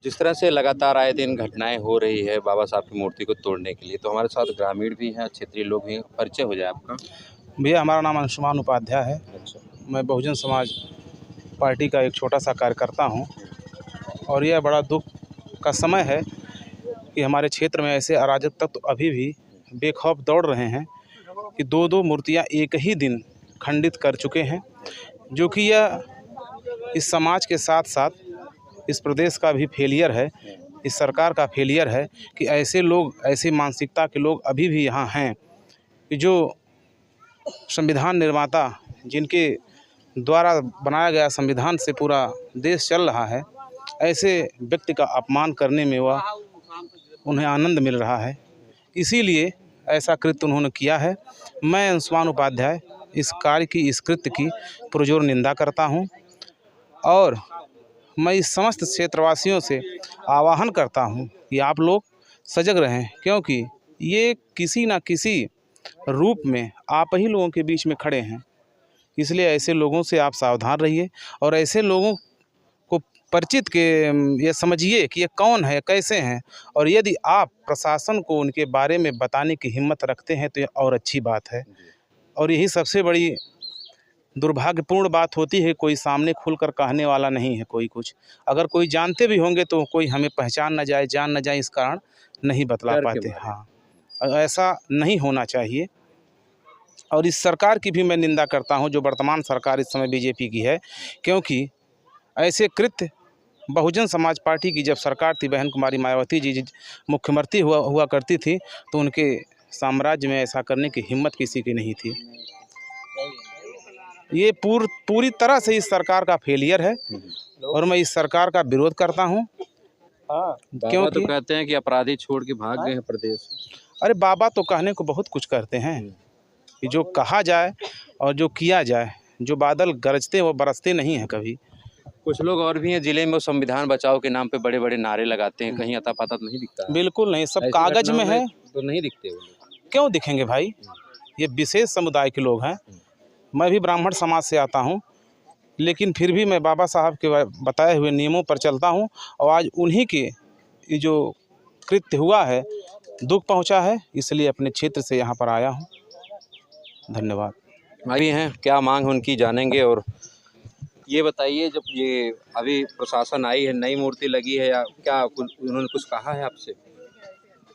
जिस तरह से लगातार आए दिन घटनाएं हो रही है बाबा साहब की मूर्ति को तोड़ने के लिए, तो हमारे साथ ग्रामीण भी हैं, क्षेत्रीय लोग भी हैं। परिचय हो जाए आपका। भैया हमारा नाम अंशुमान उपाध्याय है। अच्छा। मैं बहुजन समाज पार्टी का एक छोटा सा कार्यकर्ता हूं और यह बड़ा दुख का समय है कि हमारे क्षेत्र में ऐसे अराजक तत्व अभी भी बेखौफ दौड़ रहे हैं कि दो दो मूर्तियां एक ही दिन खंडित कर चुके हैं, जो कि यह इस समाज के साथ साथ इस प्रदेश का भी फेलियर है, इस सरकार का फेलियर है कि ऐसे लोग, ऐसी मानसिकता के लोग अभी भी यहाँ हैं कि जो संविधान निर्माता, जिनके द्वारा बनाया गया संविधान से पूरा देश चल रहा है, ऐसे व्यक्ति का अपमान करने में वह उन्हें आनंद मिल रहा है। इसीलिए ऐसा कृत्य उन्होंने किया है। मैं अंशुमान उपाध्याय इस कार्य की, इस कृत्य की पुरजोर निंदा करता हूं और मैं इस समस्त क्षेत्रवासियों से आह्वान करता हूं कि आप लोग सजग रहें, क्योंकि ये किसी न किसी रूप में आप ही लोगों के बीच में खड़े हैं। इसलिए ऐसे लोगों से आप सावधान रहिए और ऐसे लोगों को परिचित के ये समझिए कि ये कौन है, कैसे हैं, और यदि आप प्रशासन को उनके बारे में बताने की हिम्मत रखते हैं तो ये और अच्छी बात है। और यही सबसे बड़ी दुर्भाग्यपूर्ण बात होती है, कोई सामने खुलकर कहने वाला नहीं है कोई कुछ। अगर कोई जानते भी होंगे तो कोई हमें पहचान न जाए, जान न जाए, इस कारण नहीं बतला पाते। हाँ, ऐसा नहीं होना चाहिए। और इस सरकार की भी मैं निंदा करता हूं, जो वर्तमान सरकार इस समय बीजेपी की है, क्योंकि ऐसे कृत्य बहुजन समाज पार्टी की जब सरकार थी, बहन कुमारी मायावती जी मुख्यमंत्री हुआ करती थी, तो उनके साम्राज्य में ऐसा करने की हिम्मत किसी की नहीं थी। ये पूरी तरह से इस सरकार का फेलियर है और मैं इस सरकार का विरोध करता हूं। बाबा तो कहते हैं कि अपराधी छोड़ के भाग गए हैं प्रदेश। अरे बाबा तो कहने को बहुत कुछ करते हैं कि जो कहा जाए और जो किया जाए। जो बादल गरजते वो बरसते नहीं हैं कभी। कुछ लोग और भी हैं जिले में, वो संविधान बचाओ के नाम पे बड़े बड़े नारे लगाते हैं, कहीं अता पता नहीं दिखता है। बिल्कुल नहीं, सब कागज में है तो नहीं दिखते वो लोग। क्यों दिखेंगे भाई? ये विशेष समुदाय के लोग हैं। मैं भी ब्राह्मण समाज से आता हूँ, लेकिन फिर भी मैं बाबा साहब के बताए हुए नियमों पर चलता हूँ और आज उन्हीं के ये जो कृत्य हुआ है, दुख पहुँचा है, इसलिए अपने क्षेत्र से यहाँ पर आया हूँ। धन्यवाद। भाई हैं, क्या मांग है उनकी जानेंगे। और ये बताइए, जब ये अभी प्रशासन आई है, नई मूर्ति लगी है, या क्या उन्होंने कुछ कहा है आपसे?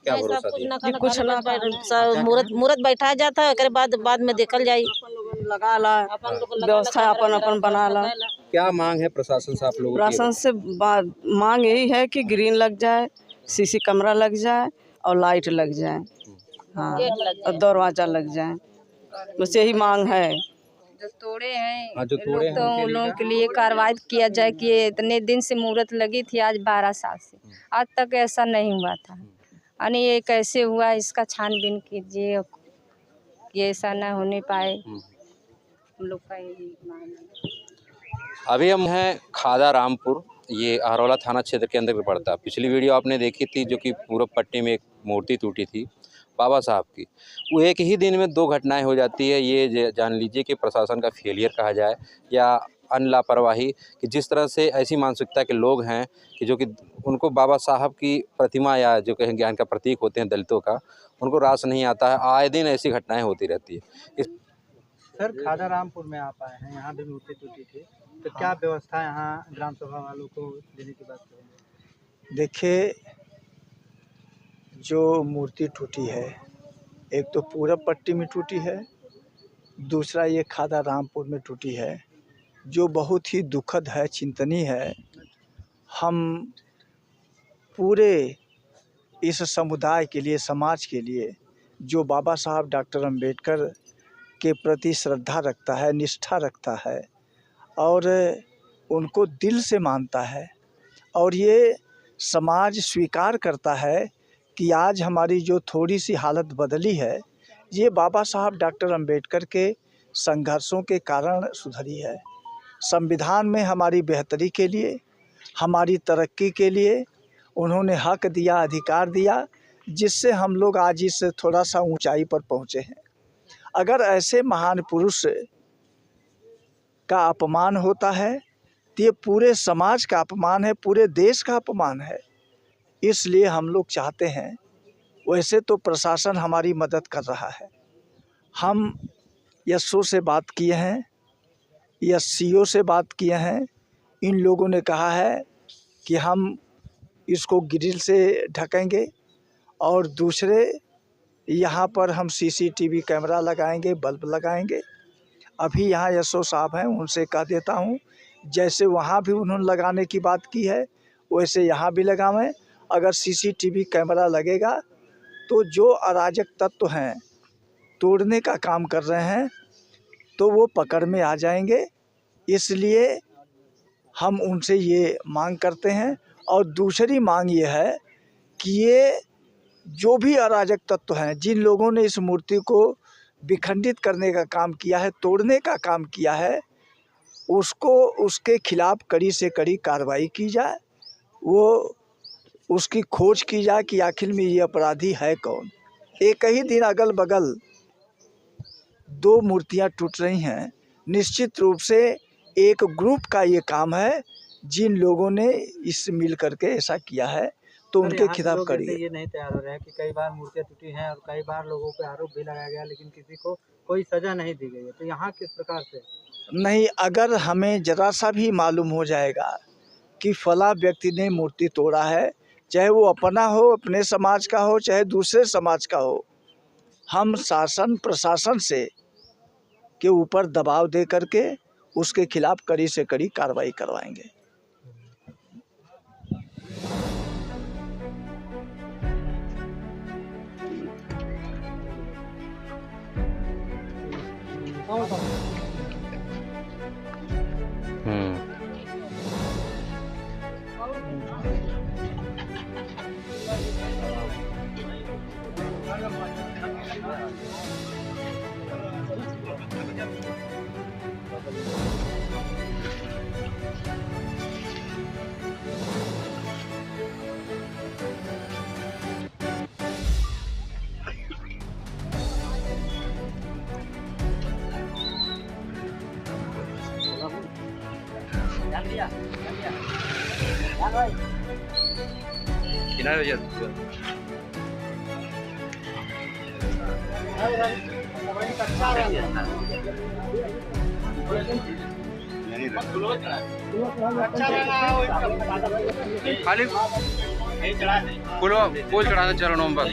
क्या भरोसा दिया? कुछ ना, मूर्त बैठाया जाता है, उसके बाद में देखल जाई, लगा ला व्यवस्था अपन बना ला। क्या मांग है प्रशासन से आप लोगों की? प्रशासन से मांग यही है कि ग्रीन लग जाए, सीसी कैमरा लग जाए और लाइट लग जाए, हाँ, और दरवाजा लग जाए, बस यही मांग है। जो तोड़े हैं, हाँ, जो तोड़े हैं, तो उन लोगों के लिए कार्रवाई किया जाए कि इतने दिन से मूर्त लगी थी, आज 12 साल से आज तक ऐसा नहीं हुआ था, यानी ये कैसे हुआ, इसका छानबीन कीजिए कि ऐसा ना होने पाए। हम लोग का यही मांग है। अभी हम हैं खादा रामपुर, ये अहरौला थाना क्षेत्र के अंदर पड़ता है। पिछली वीडियो आपने देखी थी, जो कि पूरब पट्टी में एक मूर्ति टूटी थी बाबा साहब की। वो एक ही दिन में दो घटनाएं हो जाती है। ये जान लीजिए कि प्रशासन का फेलियर कहा जाए या अन लापरवाही, कि जिस तरह से ऐसी मानसिकता के लोग हैं कि जो कि उनको बाबा साहब की प्रतिमा या जो कहें ज्ञान का प्रतीक होते हैं दलितों का, उनको रास नहीं आता है। आए दिन ऐसी घटनाएं होती रहती है। सर, खादा रामपुर में आप आए हैं, यहाँ भी मूर्ति टूटी थी, तो क्या व्यवस्था यहाँ ग्राम सभा वालों को देने की बात करेंगे? देखिए, जो मूर्ति टूटी है, एक तो पूरब पट्टी में टूटी है, दूसरा ये खादा रामपुर में टूटी है, जो बहुत ही दुखद है, चिंतनीय है। हम पूरे इस समुदाय के लिए, समाज के लिए, जो बाबा साहब डॉक्टर अंबेडकर के प्रति श्रद्धा रखता है, निष्ठा रखता है और उनको दिल से मानता है, और ये समाज स्वीकार करता है कि आज हमारी जो थोड़ी सी हालत बदली है, ये बाबा साहब डॉक्टर अंबेडकर के संघर्षों के कारण सुधरी है। संविधान में हमारी बेहतरी के लिए, हमारी तरक्की के लिए उन्होंने हक दिया, अधिकार दिया, जिससे हम लोग आज इस थोड़ा सा ऊंचाई पर पहुँचे हैं। अगर ऐसे महान पुरुष का अपमान होता है तो ये पूरे समाज का अपमान है, पूरे देश का अपमान है। इसलिए हम लोग चाहते हैं, वैसे तो प्रशासन हमारी मदद कर रहा है, हम एसओ से बात किए हैं, एससीओ से बात किए हैं, इन लोगों ने कहा है कि हम इसको ग्रिल से ढकेंगे और दूसरे यहाँ पर हम सीसीटीवी कैमरा लगाएंगे, बल्ब लगाएंगे। अभी यहाँ एसओ साहब हैं, उनसे कह देता हूँ जैसे वहाँ भी उन्होंने लगाने की बात की है वैसे यहाँ भी लगावें। अगर सीसीटीवी कैमरा लगेगा तो जो अराजक तत्व हैं, तोड़ने का काम कर रहे हैं, तो वो पकड़ में आ जाएंगे। इसलिए हम उनसे ये मांग करते हैं। और दूसरी मांग ये है कि ये जो भी अराजक तत्व हैं, जिन लोगों ने इस मूर्ति को विखंडित करने का काम किया है, तोड़ने का काम किया है, उसके खिलाफ कड़ी से कड़ी कार्रवाई की जाए। वो उसकी खोज की जाए कि आखिर में ये अपराधी है कौन। एक ही दिन अगल बगल 2 मूर्तियां टूट रही हैं। निश्चित रूप से एक ग्रुप का ये काम है, जिन लोगों ने इस मिल करके ऐसा किया है, तो उनके खिलाफ कड़ी। ये नहीं तैयार हो रहे हैं कि कई बार मूर्तियां टूटी हैं और कई बार लोगों पे आरोप भी लगाया गया, लेकिन किसी को कोई सजा नहीं दी गई है। तो यहाँ किस प्रकार से नहीं, अगर हमें ज़रा सा भी मालूम हो जाएगा कि फला व्यक्ति ने मूर्ति तोड़ा है, चाहे वो अपना हो, अपने समाज का हो, चाहे दूसरे समाज का हो, हम शासन प्रशासन से के ऊपर दबाव दे करके उसके खिलाफ कड़ी से कड़ी कार्रवाई करवाएंगे। किनारे खाली फूल चढ़ाना चरणों में बस।